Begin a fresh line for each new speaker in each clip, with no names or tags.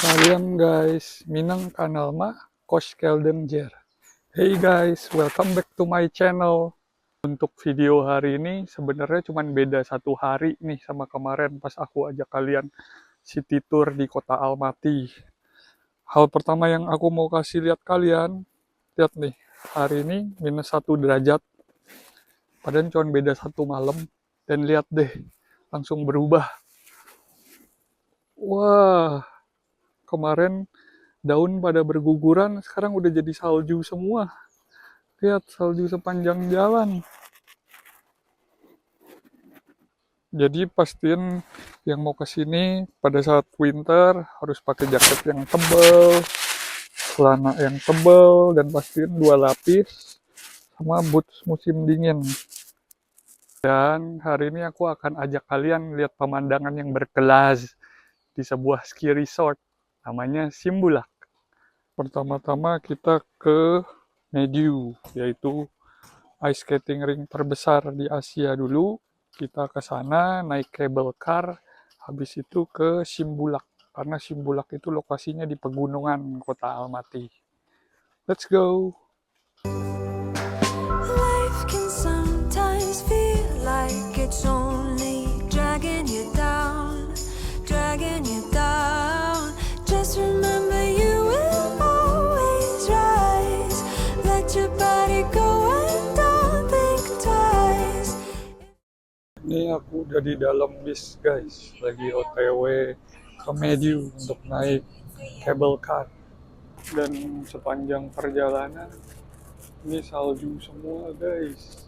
Kalian guys, Minang kanal ma Coach Keldenjer. Hey guys, welcome back to my channel. Untuk video hari ini sebenarnya cuma beda 1 hari nih sama kemarin pas aku ajak kalian city tour di kota Almaty. Hal pertama yang aku mau kasih lihat kalian, lihat nih, hari ini -1 derajat. Padahal cuma beda 1 malam. Dan lihat deh, langsung berubah. Wah, kemarin daun pada berguguran, sekarang udah jadi salju semua. Lihat salju sepanjang jalan. Jadi pastiin yang mau ke sini pada saat winter harus pakai jaket yang tebal, celana yang tebal, dan pastiin 2 lapis sama boots musim dingin. Dan hari ini aku akan ajak kalian lihat pemandangan yang berkelas di sebuah ski resort namanya Simbulak. Pertama-tama kita ke Mediu, yaitu ice skating ring terbesar di Asia dulu. Kita ke sana naik cable car, habis itu ke Simbulak. Karena Simbulak itu lokasinya di pegunungan kota Almaty. Let's go!
Life can sometimes feel like it's only dragging you down, dragging you down. Just remember you will always rise. Let your body go and don't think twice.
Ini aku udah di dalam bis guys, lagi OTW ke Mediu untuk naik cable car. Dan sepanjang perjalanan ini salju semua guys.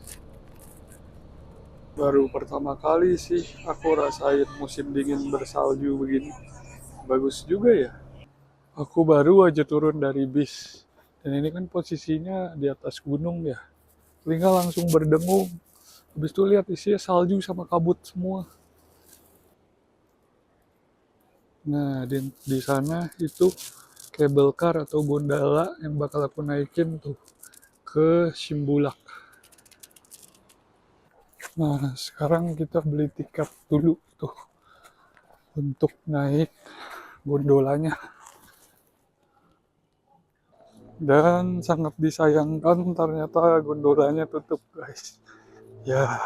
Baru pertama kali sih aku rasain musim dingin bersalju begini. Bagus juga ya. Aku baru aja turun dari bis. Dan ini kan posisinya di atas gunung ya. Telinga langsung berdengung. Habis itu lihat isinya salju sama kabut semua. Nah, di sana itu cable car atau gondola yang bakal aku naikin tuh ke Simbulak. Nah, sekarang kita beli tiket dulu tuh untuk naik gondolanya. Dan sangat disayangkan ternyata gondolanya tutup guys. Ya,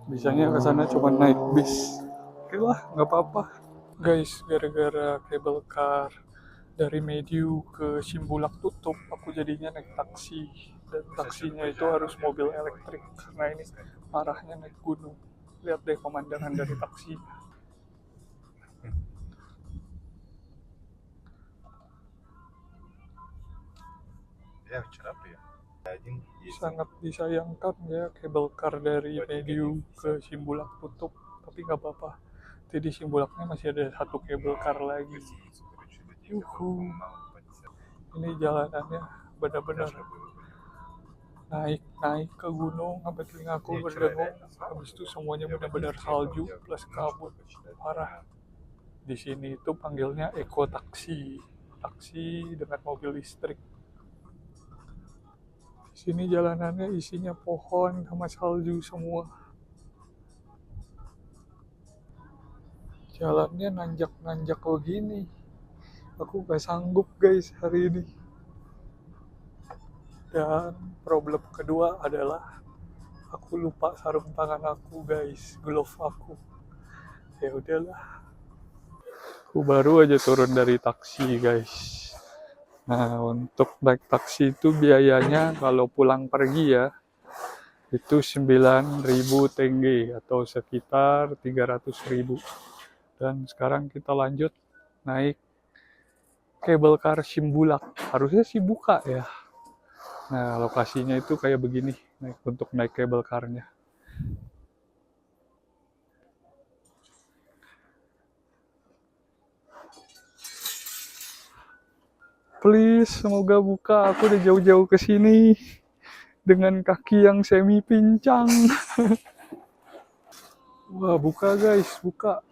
bisanya ke sana cuma naik bis. Oke lah, nggak apa-apa. Guys, gara-gara cable car dari Mediu ke Simbulak tutup, aku jadinya naik taksi. Dan taksinya itu harus mobil elektrik karena ini arahnya naik gunung. Lihat deh pemandangan dari taksi. Sangat disayangkan ya cable car dari Mediu ke Simbulak tutup, tapi nggak apa-apa. Jadi Simbulaknya masih ada 1 cable car lagi. Yuhu. Ini jalanannya benar-benar naik ke gunung sampai telingaku berdengung. Habis itu semuanya benar-benar salju plus kabut parah. Di sini itu panggilnya eco taksi, taksi dengan mobil listrik. Di sini jalanannya isinya pohon sama salju semua. Jalannya nanjak-nanjak begini. Aku gak sanggup guys hari ini. Dan problem kedua adalah aku lupa sarung tangan aku guys, glove aku. Ya udahlah. Aku baru aja turun dari taksi guys. Nah, untuk naik taksi itu biayanya kalau pulang pergi ya itu 9.000 tenge atau sekitar 300.000. Dan sekarang kita lanjut naik cable car Simbulak. Harusnya sih buka ya. Nah, lokasinya itu kayak begini untuk naik cable car-nya. Please, semoga buka. Aku udah jauh-jauh ke sini dengan kaki yang semi pincang. Wah, buka guys, buka.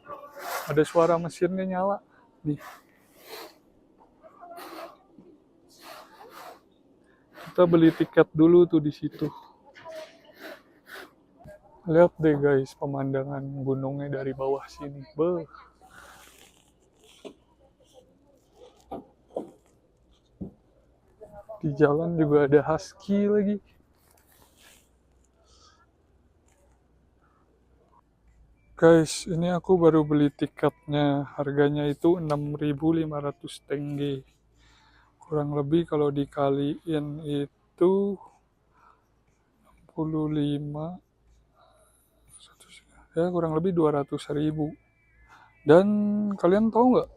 Ada suara mesinnya nyala. Nih. Kita beli tiket dulu tuh di situ. Lihat deh guys, pemandangan gunungnya dari bawah sini. Beuh. Di jalan juga ada husky lagi. Guys, ini aku baru beli tiketnya. Harganya itu 6.500 tenge. Kurang lebih kalau dikaliin itu 65, ya kurang lebih 200.000. Dan kalian tahu nggak?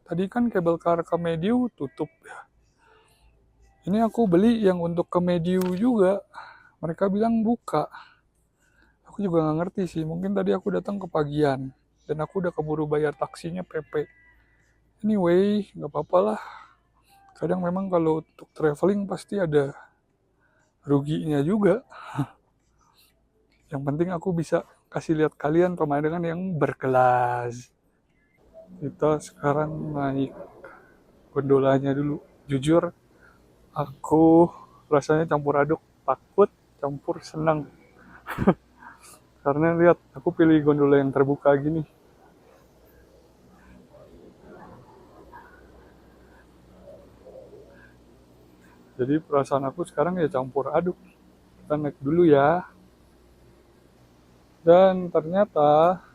Tadi kan kabel car ke Mediu tutup ya. Ini aku beli yang untuk ke Mediu juga. Mereka bilang buka. Aku juga nggak ngerti sih. Mungkin tadi aku datang kepagian. Dan aku udah keburu bayar taksinya PP. Anyway, nggak apa-apa lah. Kadang memang kalau untuk traveling pasti ada ruginya juga. Yang penting aku bisa kasih lihat kalian pemandangan yang berkelas. Kita sekarang naik gondolanya dulu. Jujur, aku rasanya campur aduk. Takut, campur senang. Karena lihat, aku pilih gondola yang terbuka gini. Jadi perasaan aku sekarang ya campur aduk. Kita naik dulu ya. Dan ternyata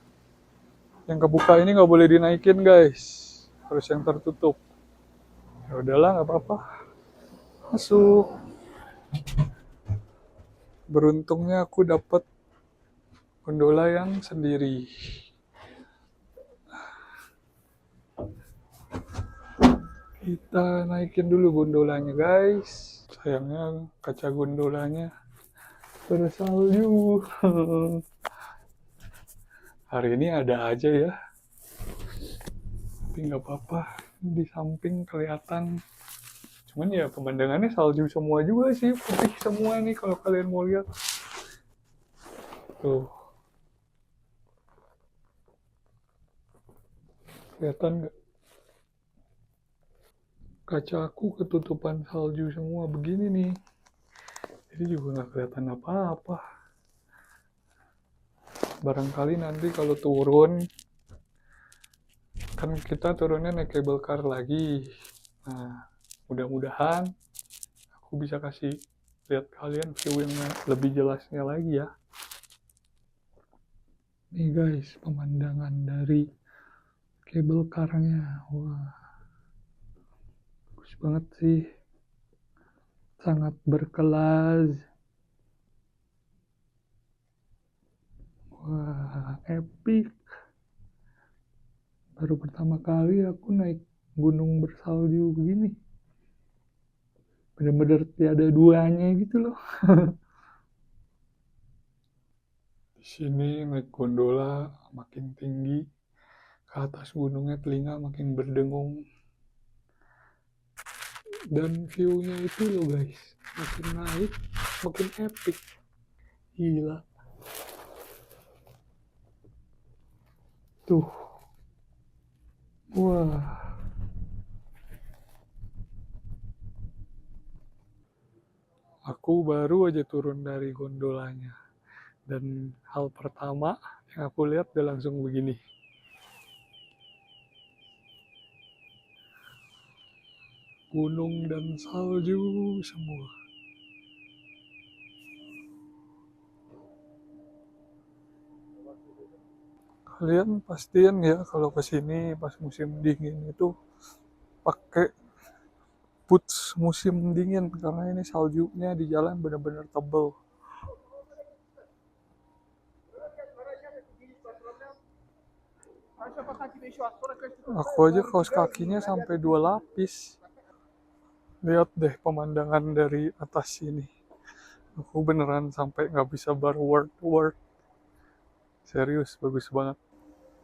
yang kebuka ini nggak boleh dinaikin guys. Harus yang tertutup. Ya udahlah, nggak apa-apa. Masuk. Beruntungnya aku dapat gondola yang sendiri. Kita naikin dulu gondolanya guys. Sayangnya kaca gondolanya bersalju. Hari ini ada aja ya. Tapi nggak apa-apa. Di samping kelihatan. Cuman ya pemandangannya salju semua juga sih. Putih semua nih kalau kalian mau lihat. Tuh. Kelihatan nggak? Kaca aku ketutupan salju semua begini nih. Jadi juga nggak kelihatan apa-apa. Barangkali nanti kalau turun, kan kita turunnya naik cable car lagi. Nah, mudah-mudahan aku bisa kasih lihat kalian view yang lebih jelasnya lagi ya. Nih guys, pemandangan dari cable car-nya. Wah, bagus banget sih. Sangat berkelas. Wah, epic. Baru pertama kali aku naik gunung bersalju begini. Bener-bener tiada duanya gitu loh. Di sini naik gondola makin tinggi. Ke atas gunungnya telinga makin berdengung. Dan view-nya itu loh guys. Makin naik, makin epic. Gila. Tuh. Wah. Aku baru aja turun dari gondolanya. Dan hal pertama yang aku lihat udah langsung begini. Gunung dan salju semua. Kalian pastiin ya kalau kesini pas musim dingin itu pakai boots musim dingin karena ini saljunya di jalan benar-benar tebal. Aku aja kaos kakinya sampai 2 lapis. Lihat deh pemandangan dari atas sini. Aku beneran sampai nggak bisa word. Serius, bagus banget.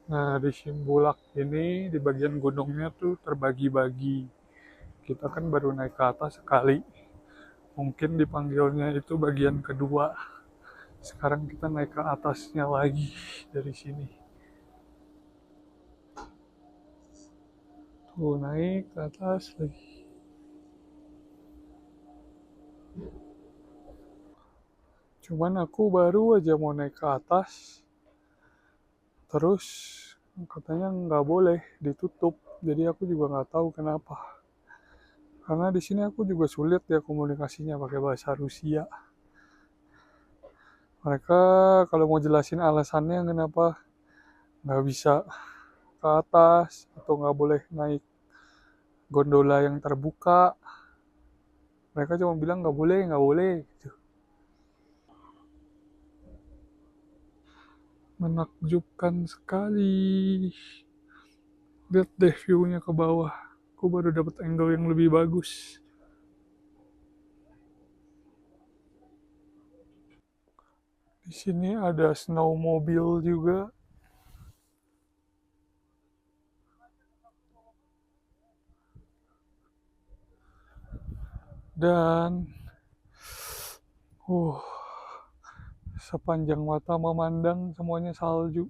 Nah, di Simbulak ini, di bagian gunungnya tuh terbagi-bagi. Kita kan baru naik ke atas sekali. Mungkin dipanggilnya itu bagian kedua. Sekarang kita naik ke atasnya lagi dari sini. Tuh, naik ke atas lagi. Cuman aku baru aja mau naik ke atas. Terus katanya nggak boleh ditutup. Jadi aku juga nggak tahu kenapa. Karena di sini aku juga sulit ya komunikasinya pakai bahasa Rusia. Mereka kalau mau jelasin alasannya kenapa nggak bisa ke atas atau nggak boleh naik gondola yang terbuka, mereka cuma bilang nggak boleh gitu. Menakjubkan sekali. Lihat deh view-nya ke bawah. Aku baru dapat angle yang lebih bagus. Di sini ada snowmobile juga. Dan uh sepanjang mata memandang semuanya salju.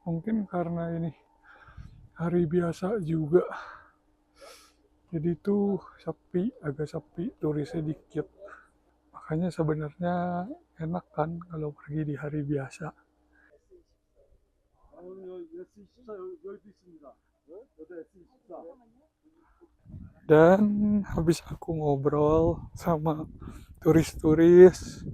Mungkin karena ini hari biasa juga. Jadi tuh sepi, agak sepi, turisnya dikit. Makanya sebenarnya enak kan kalau pergi di hari biasa. Dan habis aku ngobrol sama turis-turis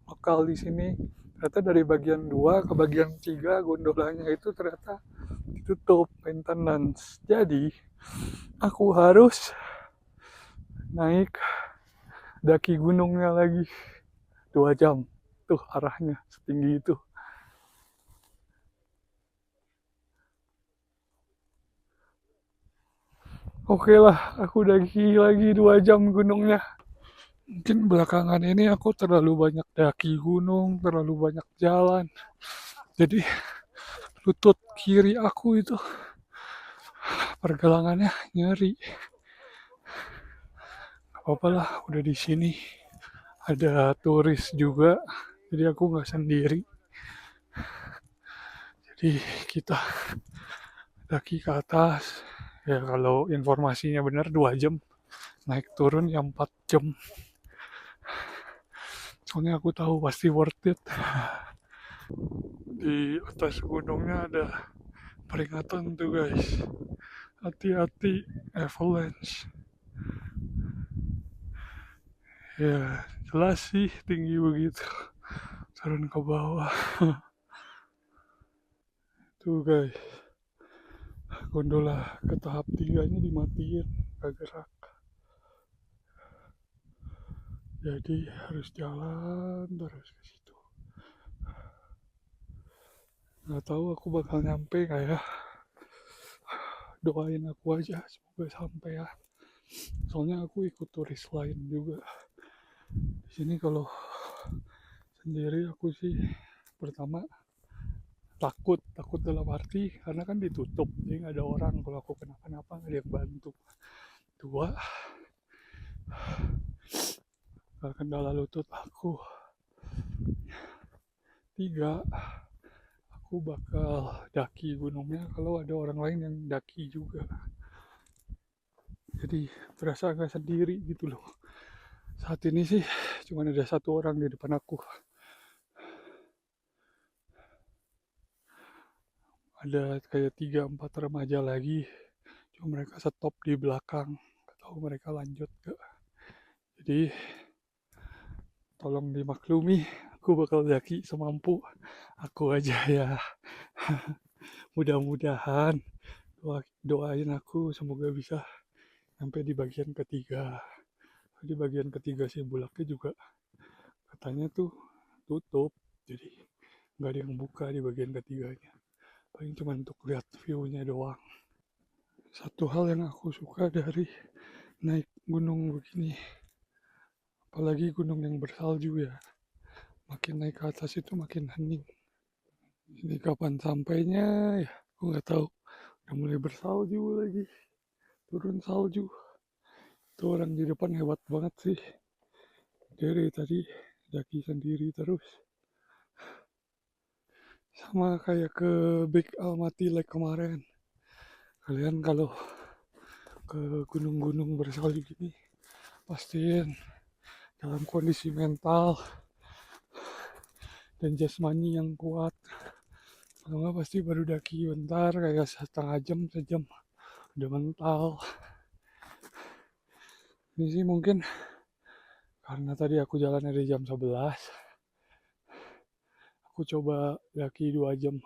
lokal di sini, ternyata dari bagian 2 ke bagian 3 gondolanya itu ternyata ditutup maintenance. Jadi aku harus naik daki gunungnya lagi 2 jam. Tuh arahnya setinggi itu. Oke lah, aku daki lagi 2 jam gunungnya. Mungkin belakangan ini aku terlalu banyak daki gunung, terlalu banyak jalan. Jadi lutut kiri aku itu pergelangannya nyeri. Gak apa-apa lah, udah di sini. Ada turis juga, jadi aku nggak sendiri. Jadi kita daki ke atas. Ya kalau informasinya benar 2 jam, naik turun ya 4 jam. Soalnya aku tahu pasti worth it. Di atas gunungnya ada peringatan tuh guys. Hati-hati avalanche. Ya jelas sih tinggi begitu. Turun ke bawah. Tuh guys. Gondola ke tahap 3-nya dimatiin. Gak gerak. Jadi harus jalan terus ke situ. Nggak tahu aku bakal nyampe nggak ya. Doain aku aja semoga sampai ya. Soalnya aku ikut turis lain juga. Di sini kalau sendiri aku sih pertama takut dalam arti karena kan ditutup jadi nggak ada orang, kalau aku kenapa-napa nggak ada yang bantu. 2, kendala lutut aku. 3, aku bakal daki gunungnya kalau ada orang lain yang daki juga, jadi berasa agak sendiri gitu loh. Saat ini sih cuma ada 1 orang di depan aku, ada kayak 3-4 remaja lagi, cuma mereka stop di belakang, nggak tahu mereka lanjut gak. Jadi tolong dimaklumi, aku bakal daki semampu aku aja ya. Mudah-mudahan doain aku semoga bisa sampai di bagian ketiga. Di bagian ketiga sih bulaknya juga katanya tuh tutup, jadi nggak ada yang buka di bagian ketiganya, paling cuma untuk lihat view-nya doang. Satu hal yang aku suka dari naik gunung begini, apalagi gunung yang bersalju ya, makin naik ke atas itu makin hening. Ini kapan sampainya ya, aku nggak tahu. Udah mulai bersalju lagi, turun salju. Tuh orang di depan hebat banget sih. Dari tadi daki sendiri terus. Sama kayak ke Big Almaty Lake kemarin. Kalian kalau ke gunung-gunung bersalju gini, pastiin dalam kondisi mental dan jasmani yang kuat. Kalau nggak pasti baru daki bentar, kayak setengah jam, sejam, udah mental. Ini sih mungkin karena tadi aku jalan dari jam 11, aku coba daki 2 jam,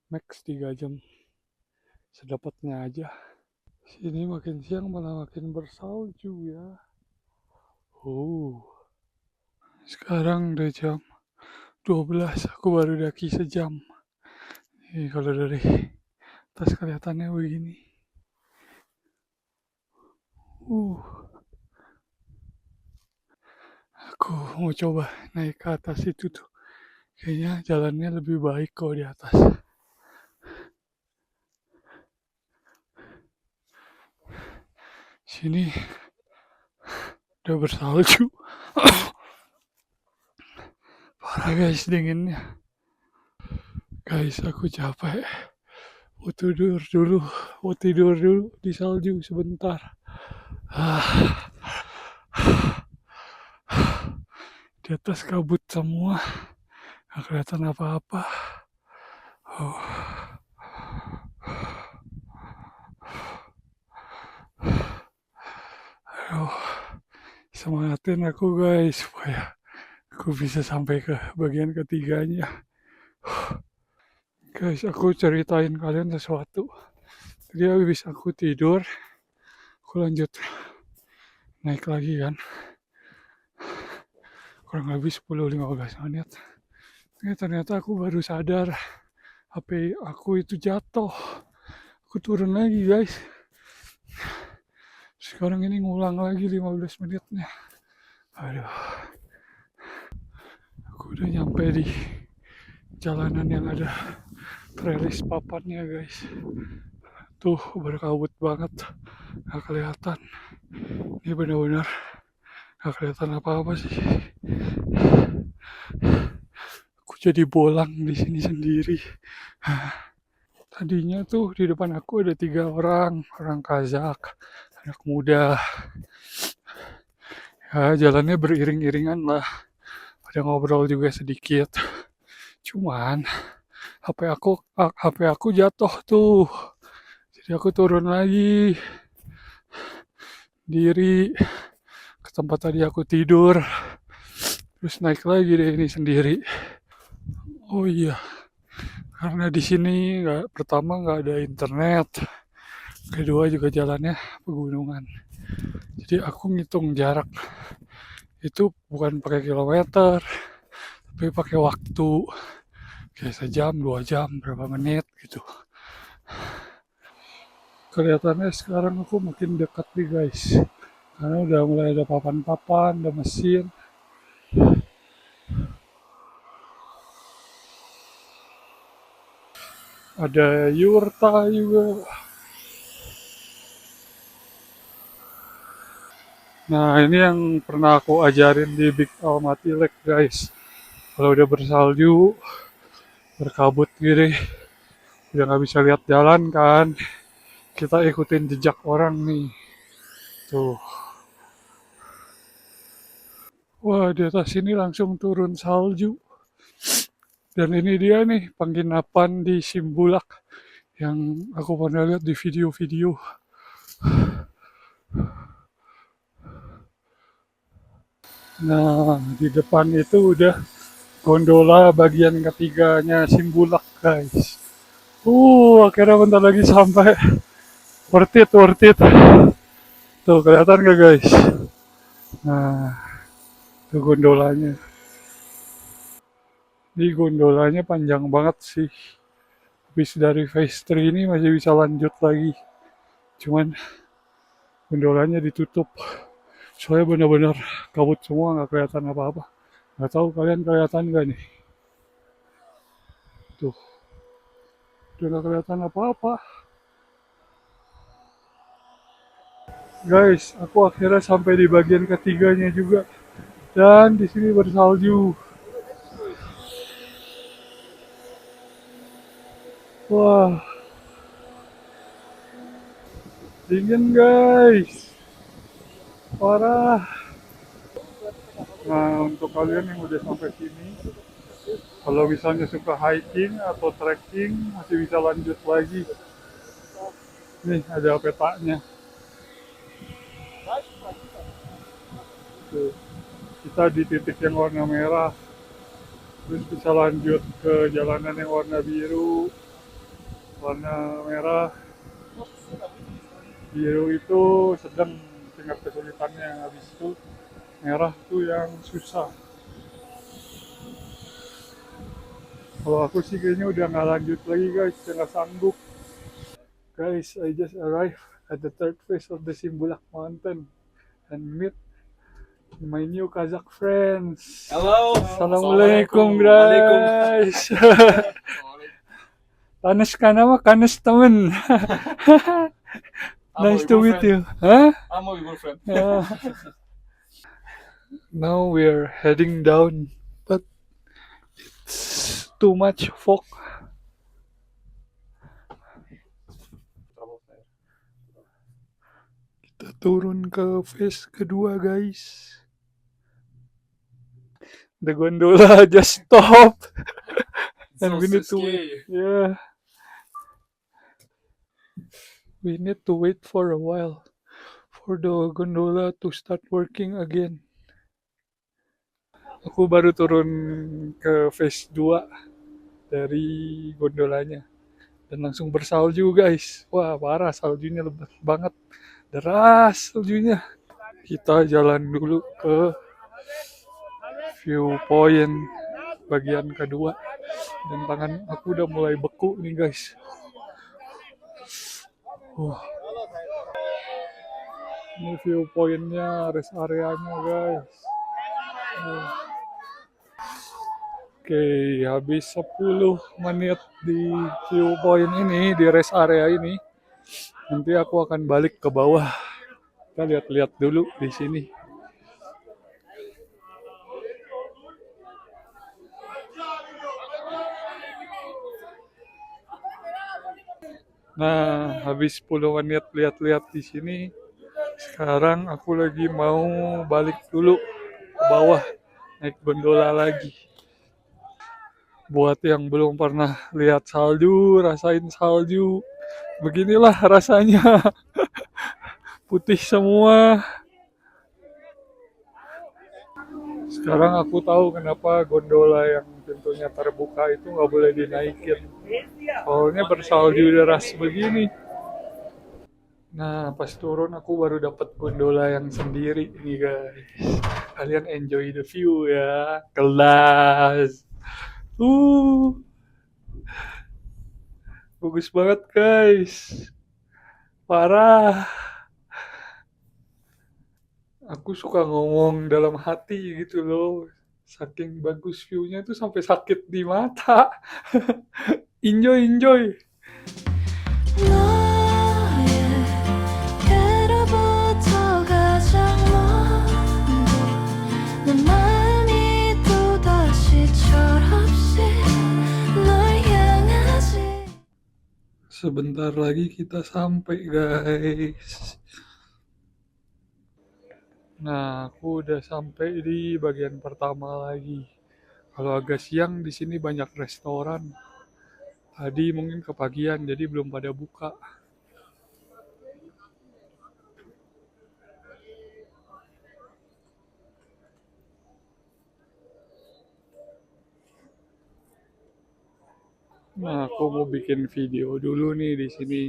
max 3 jam, sedapatnya aja. Sini makin siang malah makin bersalju ya. Sekarang udah jam 12, aku baru daki sejam. Ini kalau dari atas kelihatannya begini. Aku mau coba naik ke atas itu tuh. Kayaknya jalannya lebih baik kalau di atas. Sini udah bersalju. Parah guys dinginnya. Guys, aku capek. Mau tidur dulu di salju sebentar. Di atas kabut semua, nggak kelihatan apa-apa. Semangatin aku guys supaya aku bisa sampai ke bagian ketiganya. Guys, aku ceritain kalian sesuatu. Tadi habis aku tidur, aku lanjut naik lagi kan. Kurang lebih 10-15 menit. Ternyata aku baru sadar HP aku itu jatuh. Aku turun lagi guys. Sekarang ini ngulang lagi 15 menitnya. Aduh. Aku udah nyampe di jalanan yang ada trellis papannya guys. Tuh berkabut banget. Gak kelihatan. Ini benar-benar gak kelihatan apa-apa sih. Aku jadi bolang di sini sendiri. Tadinya tuh di depan aku ada 3 orang Kazak, anak muda. Ya jalannya beriring-iringan lah. Ada ngobrol juga sedikit. Cuman HP aku jatuh tuh. Jadi aku turun lagi. Diri ke tempat tadi aku tidur. Terus naik lagi deh ini sendiri. Oh iya. Karena di sini pertama nggak ada internet. Kedua juga jalannya pegunungan. Jadi aku ngitung jarak itu bukan pakai kilometer, tapi pakai waktu. Kayak sejam, 2 jam, berapa menit gitu. Kelihatannya sekarang aku makin dekat nih guys. Karena udah mulai ada papan-papan, ada mesin. Ada yurta juga. Nah ini yang pernah aku ajarin di Big Almaty Lake guys. Kalau udah bersalju, berkabut gini, udah nggak bisa lihat jalan kan, kita ikutin jejak orang nih. Tuh. Wah di atas ini langsung turun salju. Dan ini dia nih penginapan di Simbulak yang aku pernah lihat di video-video. Nah, di depan itu udah gondola bagian ketiganya Simbulak, guys. Akhirnya bentar lagi sampai. Worth it. Tuh, kelihatan gak, guys? Nah, itu gondolanya. Ini gondolanya panjang banget sih. Habis dari phase 3 ini masih bisa lanjut lagi. Cuman gondolanya ditutup. Soalnya benar-benar kabut semua, nggak kelihatan apa-apa. Nggak tahu kalian kelihatan nggak nih? Tuh, udah nggak kelihatan apa-apa. Guys, aku akhirnya sampai di bagian ketiganya juga. Dan di sini bersalju. Wah, dingin guys. Parah. Nah, untuk kalian yang udah sampai sini, kalau misalnya suka hiking atau trekking, masih bisa lanjut lagi. Nih, ada petanya. Tuh, kita di titik yang warna merah. Terus bisa lanjut ke jalanan yang warna biru, warna merah. Biru itu sedang tingkat kesulitannya, habis itu merah tuh yang susah. Kalau aku sih kayaknya udah nggak lanjut lagi guys, udah nggak sanggup. Guys, I just arrived at the third phase of the Simbulak Mountain and meet my new Kazakh friends.
Halo.
Assalamualaikum guys. Tanes ka nama, kanes temen. Nice to meet you. Huh?
I'm your friend.
Yeah. Now we're heading down, but it's too much fog. Kita turun ke phase kedua guys. The gondola just stopped. And we need to wait. Yeah. We need to wait for a while for the gondola to start working again. Aku baru turun ke phase 2 dari gondolanya dan langsung bersalju guys. Wah parah, saljunya lebat banget, deras saljunya. Kita jalan dulu ke viewpoint bagian kedua dan tangan aku udah mulai beku nih guys. Ini viewpointnya, rest areanya guys. Oke, habis 10 menit di viewpoint ini, di rest area ini, nanti aku akan balik ke bawah. Kita lihat-lihat dulu di sini. Nah, habis 10 menit lihat-lihat di sini, sekarang aku lagi mau balik dulu ke bawah, naik gondola lagi. Buat yang belum pernah lihat salju, rasain salju, beginilah rasanya. Putih semua. Sekarang aku tahu kenapa gondola yang pintunya terbuka itu nggak boleh dinaikin. Soalnya bersalju deras begini. Nah, pas turun aku baru dapat gondola yang sendiri nih guys. Kalian enjoy the view ya. Kelas. Bagus banget guys. Parah. Aku suka ngomong dalam hati gitu loh. Saking bagus view-nya tuh sampai sakit di mata. Enjoy.
너의 괴로부터 가장 먼저 내 마음이 또다시 철없이 널 향하지.
Sebentar lagi kita sampai guys. Nah, aku udah sampai di bagian pertama lagi. Kalau agak siang di sini banyak restoran. Tadi mungkin kepagian jadi belum pada buka. Nah, aku mau bikin video dulu nih di sini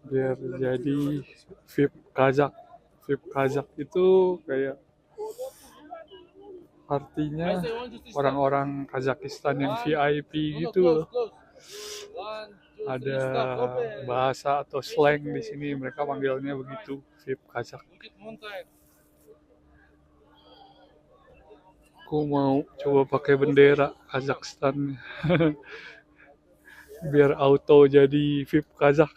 biar jadi VIP Kazakh. VIP Kazakh itu kayak artinya orang-orang Kazakhstan yang VIP gitu loh. Ada bahasa atau slang di sini, mereka panggilnya begitu, VIP Kazakh. Aku mau coba pakai bendera Kazakhstan biar auto jadi VIP Kazakh.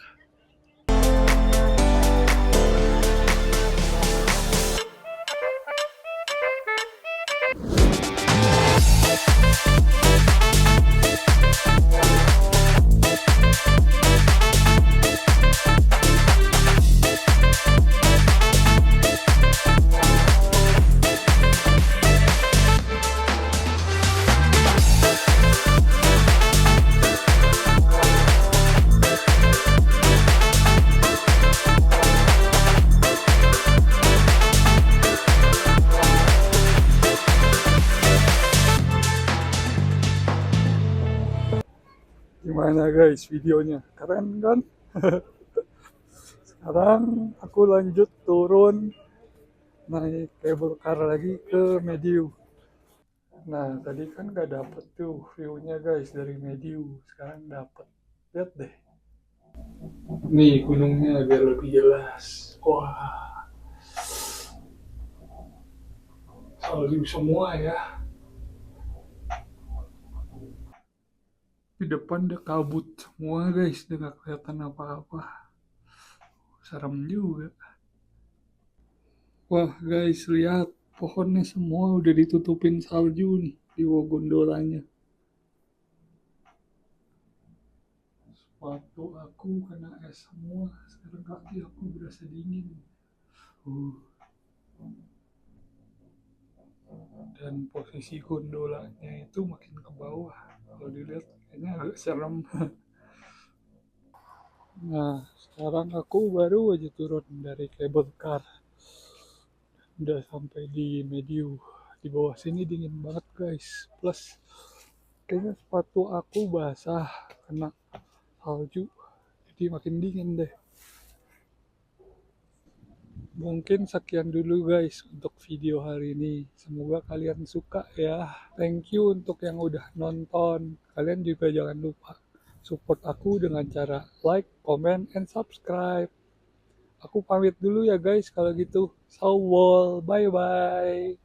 Gimana guys videonya? Keren kan? Sekarang aku lanjut turun naik cable car lagi ke Mediu. Nah tadi kan gak dapet tuh view-nya guys dari Mediu. Sekarang dapet. Lihat deh. Nih gunungnya biar lebih jelas. Wah, salju semua ya. Di depan udah kabut semua guys, udah gak kelihatan apa-apa. Serem juga. Wah guys, lihat pohonnya semua udah ditutupin salju nih di gondolanya. Sepatu aku kena es semua, sekarang kaki aku berasa dingin. Dan posisi gondolanya itu makin ke bawah. Kalau dilihat kayaknya agak serem. Nah, sekarang aku baru aja turun dari cable car. Udah sampai di Mediu. Di bawah sini dingin banget guys. Plus kayaknya sepatu aku basah kena salju. Jadi makin dingin deh. Mungkin sekian dulu guys untuk video hari ini. Semoga kalian suka ya. Thank you untuk yang udah nonton. Kalian juga jangan lupa support aku dengan cara like, comment, and subscribe. Aku pamit dulu ya guys kalau gitu. Sawol, bye-bye.